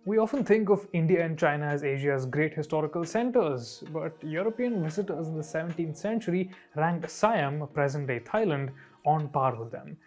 We often think of India and China as Asia's great historical centers, but European visitors in the 17th century ranked Siam, present-day Thailand, on par with them.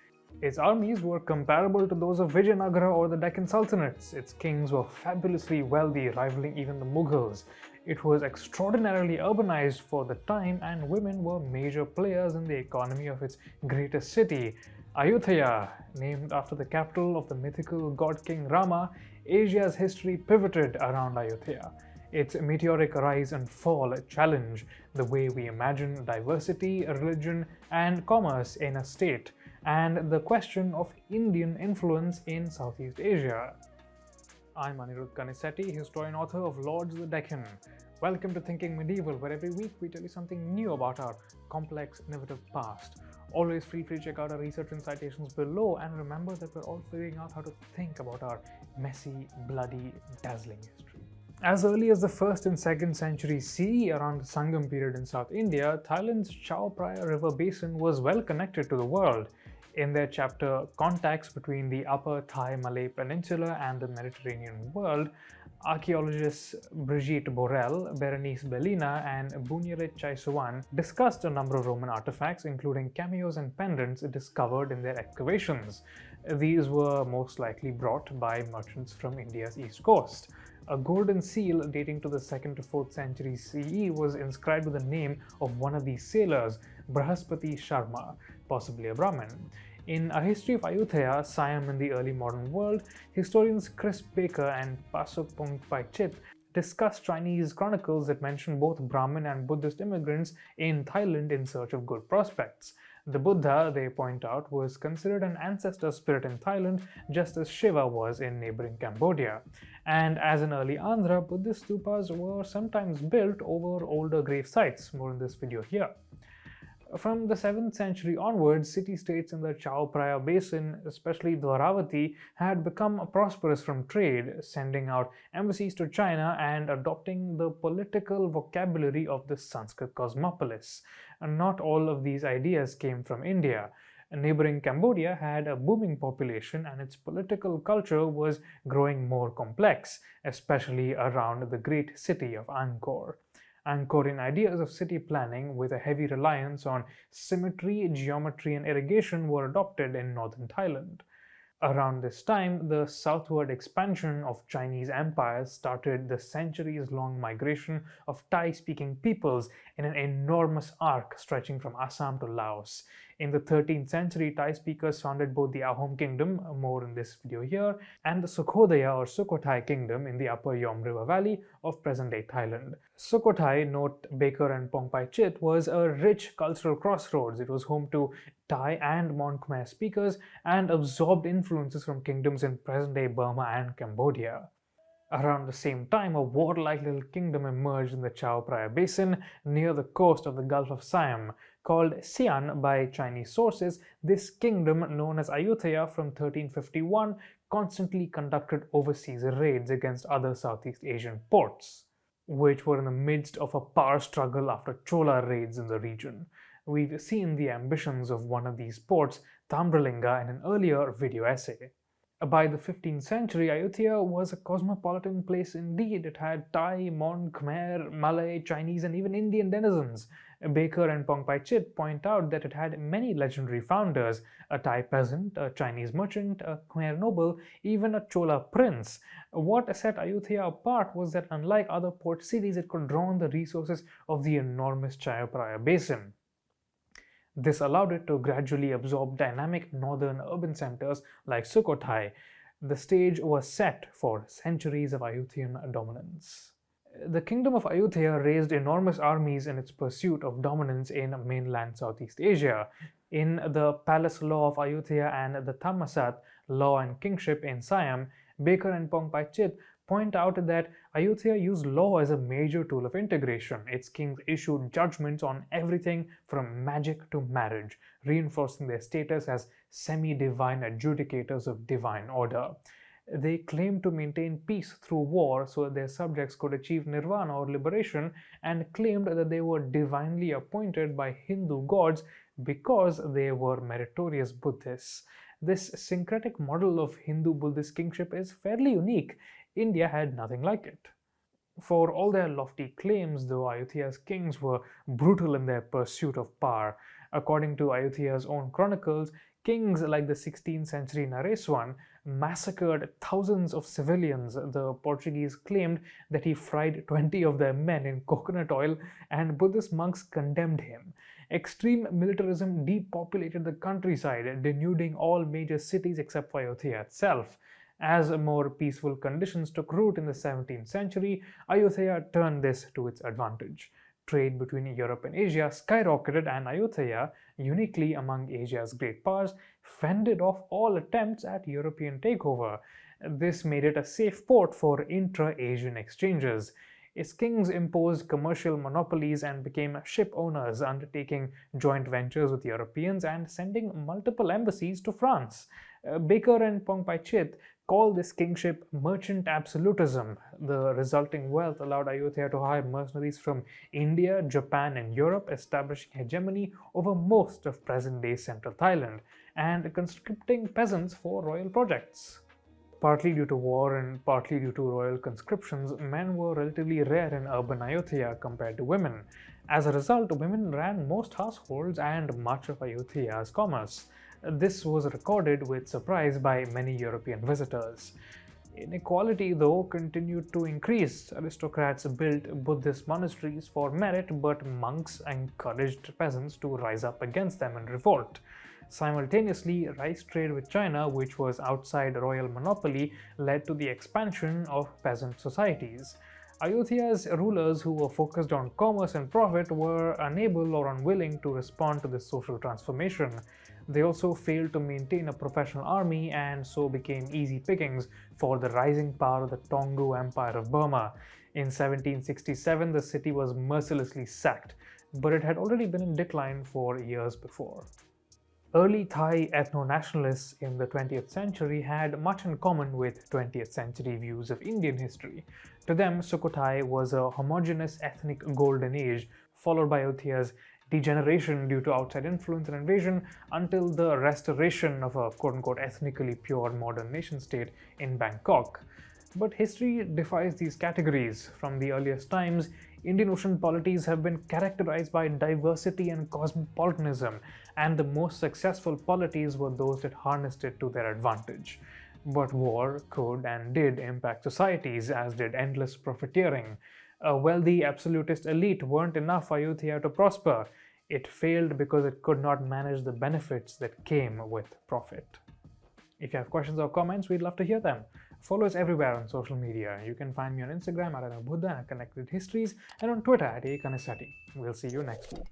Its armies were comparable to those of Vijayanagara or the Deccan Sultanates. Its kings were fabulously wealthy, rivaling even the Mughals. It was extraordinarily urbanized for the time, and women were major players in the economy of its greatest city. Ayutthaya, named after the capital of the mythical god King Rama, Asia's history pivoted around Ayutthaya. Its meteoric rise and fall challenge the way we imagine diversity, religion, and commerce in a state, and the question of Indian influence in Southeast Asia. I'm Anirudh Kanisetti, historian author of Lords of the Deccan. Welcome to Thinking Medieval, where every week we tell you something new about our complex, innovative past. Always feel free to check out our research and citations below, and remember that we're all figuring out how to think about our messy, bloody, dazzling history. As early as the 1st and 2nd century CE, around the Sangam period in South India, Thailand's Chao Phraya River basin was well connected to the world. In their chapter Contacts Between the Upper Thai Malay Peninsula and the Mediterranean World, archaeologists Brigitte Borel, Berenice Bellina, and Bunyeret Chaisuan discussed a number of Roman artifacts, including cameos and pendants discovered in their excavations. These were most likely brought by merchants from India's east coast. A golden seal dating to the 2nd to 4th century CE was inscribed with the name of one of these sailors, Brahaspati Sharma, possibly a Brahmin. In A History of Ayutthaya, Siam in the Early Modern World, historians Chris Baker and Pasuk Phongpaichit discuss Chinese chronicles that mention both Brahmin and Buddhist immigrants in Thailand in search of good prospects. The Buddha, they point out, was considered an ancestor spirit in Thailand, just as Shiva was in neighboring Cambodia. And as in early Andhra, Buddhist stupas were sometimes built over older grave sites. More in this video here. From the 7th century onwards, city-states in the Chao Phraya basin, especially Dwaravati, had become prosperous from trade, sending out embassies to China and adopting the political vocabulary of the Sanskrit cosmopolis. Not all of these ideas came from India. Neighboring Cambodia had a booming population, and its political culture was growing more complex, especially around the great city of Angkor. Angkorian ideas of city planning, with a heavy reliance on symmetry, geometry, and irrigation, were adopted in northern Thailand. Around this time, the southward expansion of Chinese empires started the centuries-long migration of Thai-speaking peoples in an enormous arc stretching from Assam to Laos. In the 13th century, Thai speakers founded both the Ahom kingdom, more in this video here, and the Sukhodaya or Sukhothai kingdom in the upper Yom River Valley of present-day Thailand. Sukhothai, note Baker and Phongpaichit, was a rich cultural crossroads. It was home to Thai and Mon Khmer speakers and absorbed influences from kingdoms in present-day Burma and Cambodia. Around the same time, a warlike little kingdom emerged in the Chao Phraya basin near the coast of the Gulf of Siam. Called Siam by Chinese sources, this kingdom, known as Ayutthaya from 1351, constantly conducted overseas raids against other Southeast Asian ports, which were in the midst of a power struggle after Chola raids in the region. We've seen the ambitions of one of these ports, Tambralinga, in an earlier video essay. By the 15th century, Ayutthaya was a cosmopolitan place indeed. It had Thai, Mon, Khmer, Malay, Chinese, and even Indian denizens. Baker and Phongpaichit point out that it had many legendary founders: a Thai peasant, a Chinese merchant, a Khmer noble, even a Chola prince. What set Ayutthaya apart was that unlike other port cities, it could draw on the resources of the enormous Chao Phraya basin. This allowed it to gradually absorb dynamic northern urban centers like Sukhothai. The stage was set for centuries of Ayutthayan dominance. The kingdom of Ayutthaya raised enormous armies in its pursuit of dominance in mainland Southeast Asia. In the Palace Law of Ayutthaya and the Thammasat, Law and Kingship in Siam, Baker and Phongpaichit point out that Ayutthaya used law as a major tool of integration. Its kings issued judgments on everything from magic to marriage, reinforcing their status as semi-divine adjudicators of divine order. They claimed to maintain peace through war so that their subjects could achieve nirvana or liberation, and claimed that they were divinely appointed by Hindu gods because they were meritorious Buddhists. This syncretic model of Hindu-Buddhist kingship is fairly unique. India had nothing like it. For all their lofty claims, though, Ayutthaya's kings were brutal in their pursuit of power. According to Ayutthaya's own chronicles, kings like the 16th century Naresuan massacred thousands of civilians. The Portuguese claimed that he fried 20 of their men in coconut oil, and Buddhist monks condemned him. Extreme militarism depopulated the countryside, denuding all major cities except for Ayutthaya itself. As more peaceful conditions took root in the 17th century, Ayutthaya turned this to its advantage. Trade between Europe and Asia skyrocketed, and Ayutthaya, uniquely among Asia's great powers, fended off all attempts at European takeover. This made it a safe port for intra-Asian exchanges. Its kings imposed commercial monopolies and became ship owners, undertaking joint ventures with Europeans and sending multiple embassies to France. Baker and Phongpaichit call this kingship merchant absolutism. The resulting wealth allowed Ayutthaya to hire mercenaries from India, Japan, and Europe, establishing hegemony over most of present-day central Thailand and conscripting peasants for royal projects. Partly due to war and partly due to royal conscriptions, men were relatively rare in urban Ayutthaya compared to women. As a result, women ran most households and much of Ayutthaya's commerce. This was recorded with surprise by many European visitors. Inequality, though, continued to increase. Aristocrats built Buddhist monasteries for merit, but monks encouraged peasants to rise up against them in revolt. Simultaneously, rice trade with China, which was outside royal monopoly, led to the expansion of peasant societies. Ayutthaya's rulers, who were focused on commerce and profit, were unable or unwilling to respond to this social transformation. They also failed to maintain a professional army and so became easy pickings for the rising power of the Taungoo Empire of Burma. In 1767, the city was mercilessly sacked, but it had already been in decline for years before. Early Thai ethno-nationalists in the 20th century had much in common with 20th century views of Indian history. To them, Sukhothai was a homogeneous ethnic golden age, followed by Ayutthaya's degeneration due to outside influence and invasion until the restoration of a quote-unquote ethnically pure modern nation-state in Bangkok. But history defies these categories. From the earliest times, Indian Ocean polities have been characterized by diversity and cosmopolitanism, and the most successful polities were those that harnessed it to their advantage. But war could and did impact societies, as did endless profiteering. A wealthy absolutist elite weren't enough for Ayutthaya to prosper. It failed because it could not manage the benefits that came with profit. If you have questions or comments, we'd love to hear them. Follow us everywhere on social media. You can find me on Instagram at Anirudh and Connected Histories, and on Twitter at Kanisetti. We'll see you next week.